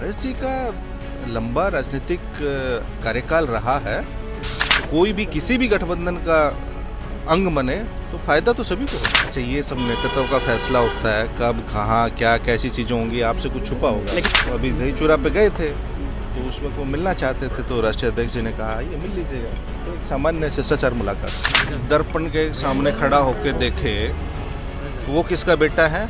पारस जी का लंबा राजनीतिक कार्यकाल रहा है। कोई भी किसी भी गठबंधन का अंग बने तो फायदा तो सभी को होगा। अच्छा, ये सब नेतृत्व का फैसला होता है, कब कहाँ क्या कैसी चीज़ें होंगी, आपसे कुछ छुपा होगा। तो अभी दही चूरा पे गए थे तो उस वक्त वो मिलना चाहते थे, तो राष्ट्रीय अध्यक्ष जी ने कहा ये मिल लीजिएगा। तो एक सामान्य शिष्टाचार मुलाकात, दर्पण के सामने खड़ा होकर देखे वो किसका बेटा है।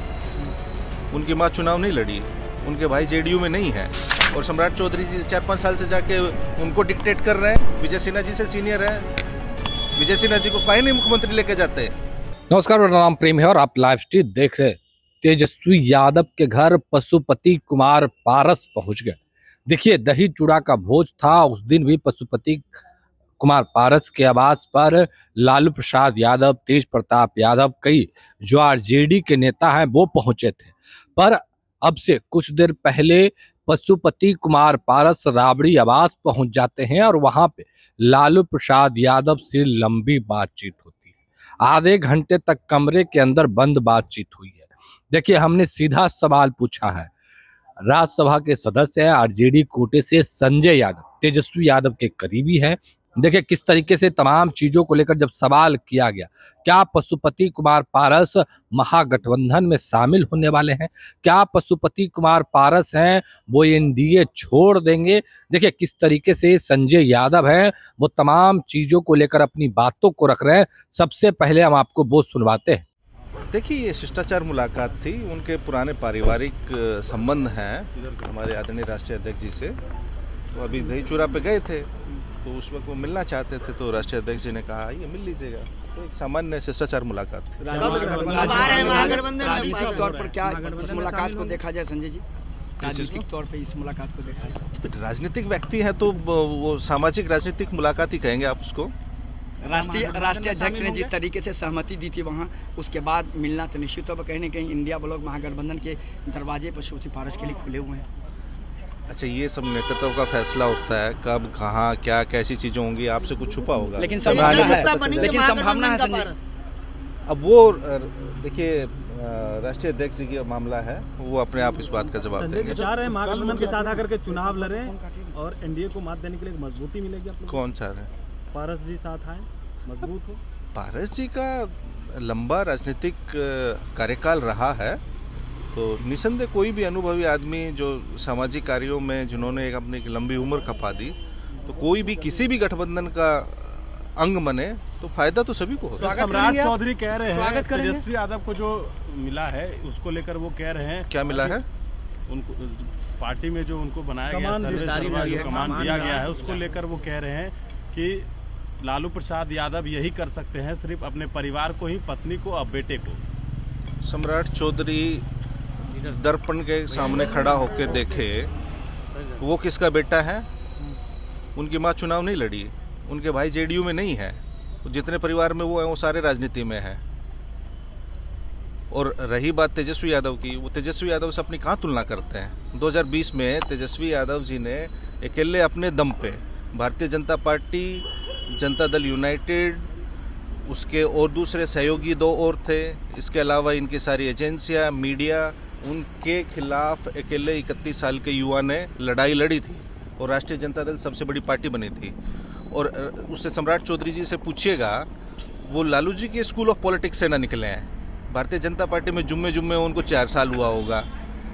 उनकी माँ चुनाव नहीं लड़ी, उनके भाई जेडीयू में नहीं है, और सम्राट चौधरी जी 4-5 साल से जाके उनको डिक्टेट कर रहे हैं। विजय सिन्हा जी से सीनियर है, विजय सिन्हा जी को काहे नहीं मुख्यमंत्री लेके जाते हैं। नमस्कार, मेरा नाम प्रेम है और आप लाइव स्ट्रीम देख रहे हैं। तेजस्वी यादव के घर पशुपति कुमार पारस पहुंच गए। देखिए, दही चूड़ा का भोज था। उस दिन भी पशुपति कुमार पारस के आवास पर लालू प्रसाद यादव, तेज प्रताप यादव, कई जो आरजेडी के नेता हैं वो पहुंचे थे। पर अब से कुछ देर पहले पशुपति कुमार पारस राबड़ी आवास पहुंच जाते हैं और वहां पे लालू प्रसाद यादव से लंबी बातचीत होती है। आधे घंटे तक कमरे के अंदर बंद बातचीत हुई है। देखिए, हमने सीधा सवाल पूछा है। राज्यसभा के सदस्य हैं, आरजेडी कोटे से संजय यादव, तेजस्वी यादव के करीबी हैं। देखिए किस तरीके से तमाम चीजों को लेकर जब सवाल किया गया, क्या पशुपति कुमार पारस महागठबंधन में शामिल होने वाले हैं, क्या पशुपति कुमार पारस हैं वो एनडीए छोड़ देंगे। देखिए किस तरीके से संजय यादव हैं वो तमाम चीजों को लेकर अपनी बातों को रख रहे हैं। सबसे पहले हम आपको वो सुनवाते हैं। देखिए, ये शिष्टाचार मुलाकात थी, उनके पुराने पारिवारिक संबंध हैं हमारे आदरणीय राष्ट्रीय अध्यक्ष जी से। तो अभी दही चूरा पे गए थे तो उस वक्त वो मिलना चाहते थे, तो राष्ट्रीय अध्यक्ष जी ने कहा ये मिल लीजिएगा। तो एक सामान्य शिष्टाचार मुलाकात थी। राजनीतिक तौर पर क्या इस मुलाकात को देखा जाए संजय जी? राजनीतिक तौर पर इस मुलाकात को देखा जाए। राजनीतिक व्यक्ति है तो वो सामाजिक राजनीतिक मुलाकात ही कहेंगे आप उसको। राष्ट्रीय अध्यक्ष ने जिस तरीके से सहमति दी थी वहाँ, उसके बाद मिलना तो निश्चित तौर पर कहीं न कहीं इंडिया ब्लॉक महागठबंधन के दरवाजे पशुपति पारस के लिए खुले हुए हैं। अच्छा, ये सब नेतृत्व का फैसला होता है, कब कहाँ क्या कैसी चीजें होंगी, आपसे कुछ छुपा होगा। लेकिन संभावना है संजय। अब वो देखिए, राष्ट्रीय अध्यक्ष जी का मामला है, वो अपने आप इस बात का जवाब देंगे। चाह रहे हैं महागठबंधन के साथ आकर के चुनाव लड़ें और एनडीए को मात देने के लिए मजबूती मिलेगी। आप लोग कौन चाह रहे हैं? पारस जी साथ आए, मजबूत हो। पारस जी का लंबा राजनीतिक कार्यकाल रहा है, तो निसंदेह कोई भी अनुभवी आदमी जो सामाजिक कार्यों में जिन्होंने एक अपनी लंबी उम्र खपा दी, तो कोई भी किसी भी गठबंधन का अंग बने तो फायदा तो सभी को होगा। सम्राट चौधरी कह रहे हैं तेजस्वी यादव को जो मिला है उसको लेकर वो कह रहे हैं क्या मिला है उनको, पार्टी में जो उनको बनाया गया सर्वे कमान दिया गया है, उसको लेकर वो कह रहे हैं कि लालू प्रसाद यादव यही कर सकते हैं, सिर्फ अपने परिवार को ही, पत्नी को और बेटे को। सम्राट चौधरी दर्पण के सामने खड़ा होकर देखे वो किसका बेटा है। उनकी माँ चुनाव नहीं लड़ी, उनके भाई जेडीयू में नहीं है, जितने परिवार में वो है वो सारे राजनीति में है। और रही बात तेजस्वी यादव की, वो तेजस्वी यादव से अपनी कहाँ तुलना करते हैं। 2020 में तेजस्वी यादव जी ने अकेले अपने दम पे भारतीय जनता पार्टी, जनता दल यूनाइटेड, उसके और दूसरे सहयोगी 2 और थे, इसके अलावा इनकी सारी एजेंसियां, मीडिया, उनके खिलाफ अकेले 31 साल के युवा ने लड़ाई लड़ी थी और राष्ट्रीय जनता दल सबसे बड़ी पार्टी बनी थी। और उससे सम्राट चौधरी जी से पूछिएगा, वो लालू जी के स्कूल ऑफ पॉलिटिक्स से ना निकले हैं। भारतीय जनता पार्टी में जुम्मे उनको 4 साल हुआ होगा।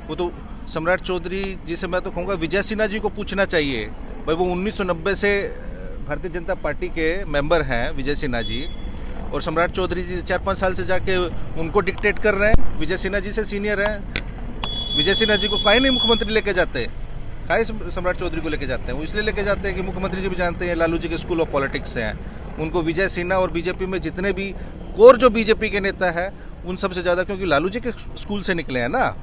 वो तो सम्राट चौधरी जी से मैं तो कहूँगा विजय सिन्हा जी को पूछना चाहिए। भाई वो 1990 से भारतीय जनता पार्टी के मेंबर हैं विजय सिन्हा जी, और सम्राट चौधरी जी 4-5 साल से जाके उनको डिक्टेट कर रहे हैं। विजय सिन्हा जी से सीनियर हैं, विजय सिन्हा जी को काहे नहीं मुख्यमंत्री लेके जाते, काहे सम्राट चौधरी को लेके जाते हैं। वो इसलिए लेके जाते हैं कि मुख्यमंत्री जी भी जानते हैं लालू जी के स्कूल ऑफ पॉलिटिक्स से हैं। उनको विजय सिन्हा और बीजेपी में जितने भी कोर जो बीजेपी के नेता है उन सबसे ज़्यादा, क्योंकि लालू जी के स्कूल से निकले हैं ना।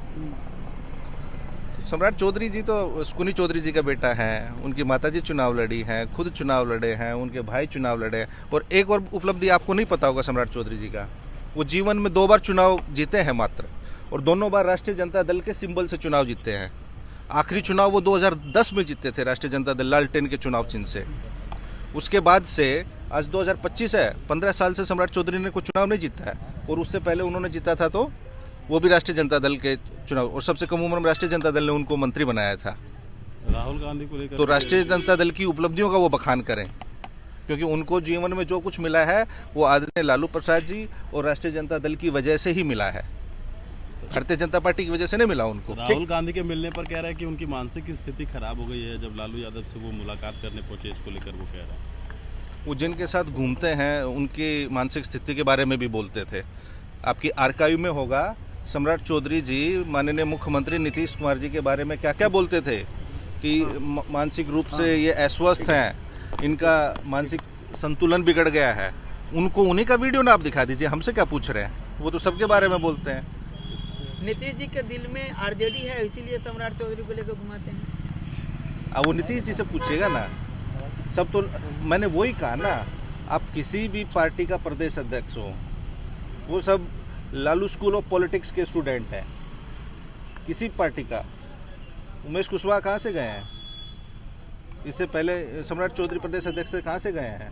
सम्राट चौधरी जी तो स्कुनी चौधरी जी का बेटा है, उनकी माताजी चुनाव लड़ी हैं, खुद चुनाव लड़े हैं, उनके भाई चुनाव लड़े हैं। और एक और उपलब्धि आपको नहीं पता होगा सम्राट चौधरी जी का, वो जीवन में 2 बार चुनाव जीते हैं मात्र, और दोनों बार राष्ट्रीय जनता दल के सिंबल से चुनाव जीते हैं। आखिरी चुनाव वो 2010 में जीते थे राष्ट्रीय जनता दल लालटेन के चुनाव चिन्ह से। उसके बाद से आज 2025 है, 15 साल से सम्राट चौधरी ने कोई चुनाव नहीं जीता है, और उससे पहले उन्होंने जीता था तो वो भी राष्ट्रीय जनता दल के चुनाव, और सबसे कम उम्र में राष्ट्रीय जनता दल ने उनको मंत्री बनाया था। राहुल गांधी को लेकर तो राष्ट्रीय जनता दल की उपलब्धियों का वो बखान करें, क्योंकि उनको जीवन में जो कुछ मिला है वो आदरणीय लालू प्रसाद जी और राष्ट्रीय जनता दल की वजह से ही मिला है, भारतीय जनता पार्टी की वजह से नहीं मिला उनको। राहुल गांधी के मिलने पर कह रहे हैं कि उनकी मानसिक स्थिति खराब हो गई है। जब लालू यादव से वो मुलाकात करने पहुंचे, इसको लेकर वो कह रहे हैं। वो जिनके साथ घूमते हैं उनकी मानसिक स्थिति के बारे में भी बोलते थे। आपकी आर्काइव में होगा, सम्राट चौधरी जी माननीय मुख्यमंत्री नीतीश कुमार जी के बारे में क्या क्या बोलते थे कि मानसिक रूप से ये अस्वस्थ हैं, इनका मानसिक संतुलन बिगड़ गया है। उनको उन्हीं का वीडियो ना आप दिखा दीजिए, हमसे क्या पूछ रहे हैं, वो तो सबके बारे में बोलते हैं। नीतीश जी के दिल में आरजेडी है, इसीलिए सम्राट चौधरी को लेकर घुमाते हैं। अब वो नीतीश जी से पूछिएगा ना, सब तो मैंने वही कहा ना, आप किसी भी पार्टी का प्रदेश अध्यक्ष हो, वो सब लालू स्कूल ऑफ पॉलिटिक्स के स्टूडेंट हैं, किसी पार्टी का। उमेश कुशवाहा कहाँ से गए हैं? इससे पहले सम्राट चौधरी प्रदेश अध्यक्ष से कहाँ से गए हैं?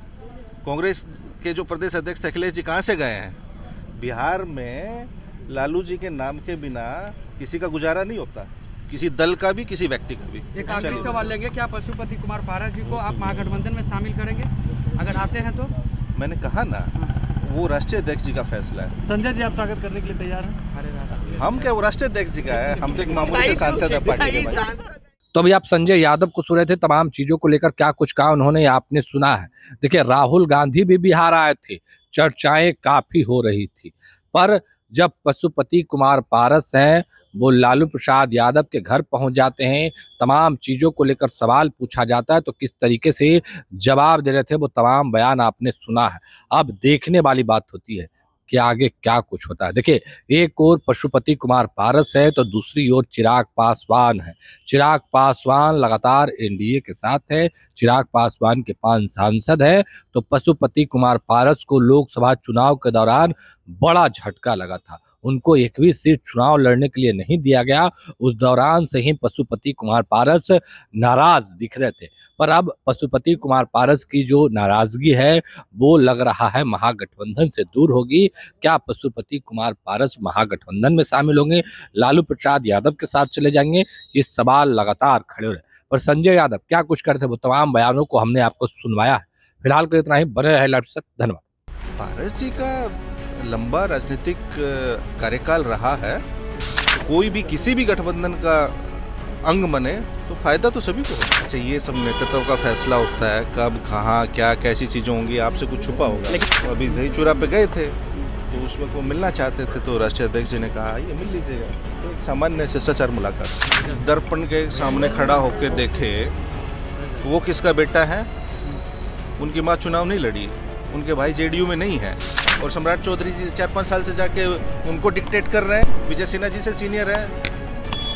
कांग्रेस के जो प्रदेश अध्यक्ष अखिलेश जी कहाँ से गए हैं? बिहार में लालू जी के नाम के बिना किसी का गुजारा नहीं होता, किसी दल का भी, किसी व्यक्ति का भी। एक आखिरी सवाल लेंगे, क्या पशुपति कुमार पारस जी को आप महागठबंधन में शामिल करेंगे अगर आते हैं तो? मैंने कहा ना, वो राष्ट्रीय अध्यक्ष जी का फैसला है। संजय जी, आप स्वागत करने के लिए तैयार हैं? हम क्या, वो राष्ट्रीय अध्यक्ष जी का है, हम तो एक मामूली से सांसद है पार्टी के भाई। तो अभी आप संजय यादव को सुन रहे थे, तमाम चीजों को लेकर क्या कुछ कहा उन्होंने आपने सुना है। देखिए, राहुल गांधी भी बिहार आए थे, चर्चाएं काफी हो रही थी, पर जब पशुपति कुमार पारस हैं वो लालू प्रसाद यादव के घर पहुंच जाते हैं, तमाम चीजों को लेकर सवाल पूछा जाता है, तो किस तरीके से जवाब दे रहे थे वो तमाम बयान आपने सुना है। अब देखने वाली बात होती है कि आगे क्या कुछ होता है। देखिए, एक ओर पशुपति कुमार पारस है तो दूसरी ओर चिराग पासवान है। चिराग पासवान लगातार एनडीए के साथ है, चिराग पासवान के 5 सांसद हैं, तो पशुपति कुमार पारस को लोकसभा चुनाव के दौरान बड़ा झटका लगा था। उनको 21 सीट चुनाव लड़ने के लिए नहीं दिया गया। उस दौरान से ही पशुपति कुमार पारस नाराज दिख रहे थे, पर अब पशुपति कुमार पारस की जो नाराजगी है वो लग रहा है महागठबंधन से दूर होगी। क्या पशुपति कुमार पारस महागठबंधन में शामिल होंगे, लालू प्रसाद यादव के साथ चले जाएंगे, ये सवाल लगातार खड़े हो रहे। पर संजय यादव क्या कुछ करते वो तमाम बयानों को हमने आपको सुनवाया है। फिलहाल के इतना ही, बने रहे लाइव से। धन्यवाद। पारस जी का लंबा राजनीतिक कार्यकाल रहा है, कोई भी किसी भी गठबंधन का अंग बने तो फायदा तो सभी को होगा। अच्छा, ये सब नेतृत्व का फैसला होता है, कब कहाँ क्या कैसी चीज़ें होंगी, आपसे कुछ छुपा होगा। तो अभी दही चूरा पे गए थे तो उस वक्त वो मिलना चाहते थे, तो राष्ट्रीय अध्यक्ष जी ने कहा ये मिल लीजिएगा। तो एक सामान्य शिष्टाचार मुलाकात, दर्पण के सामने खड़ा होकर देखे वो किसका बेटा है। उनकी माँ चुनाव नहीं लड़ी, उनके भाई जेडीयू में नहीं है, और सम्राट चौधरी जी 4-5 साल से जाके उनको डिक्टेट कर रहे हैं। विजय सिन्हा जी से सीनियर है,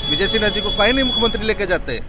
विजय सिन्हा जी को काहे नहीं मुख्यमंत्री लेके जाते।